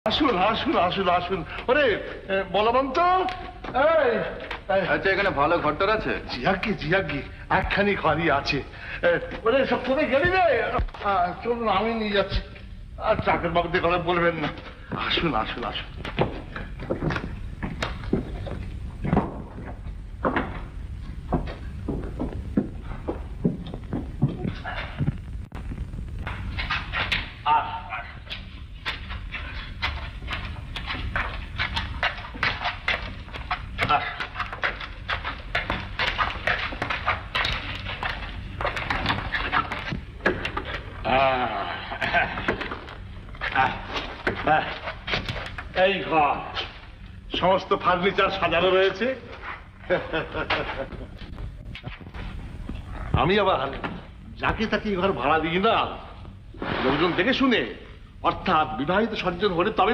আসুন আসুন আসুন আসুন। ওরে বলবন্ত, আচ্ছা, এখানে ভালো ঘরটার আছে? জিয়াগি একখানি ঘরই আছে। ওরে সব কোথায় গেলি রে? চলুন আমি নিয়ে যাচ্ছি। আর চাকর বাবুদের কথা বলবেন না। আসুন আসুন আসুন। এই ঘর, সমস্ত ফার্নিচার সাজানো রয়েছে। আমি আবার যাকে তাকে ঘর ভাড়া দিই না, লোকজন দেখে শুনে, অর্থাৎ বিবাহিত সজ্জন হলে তবে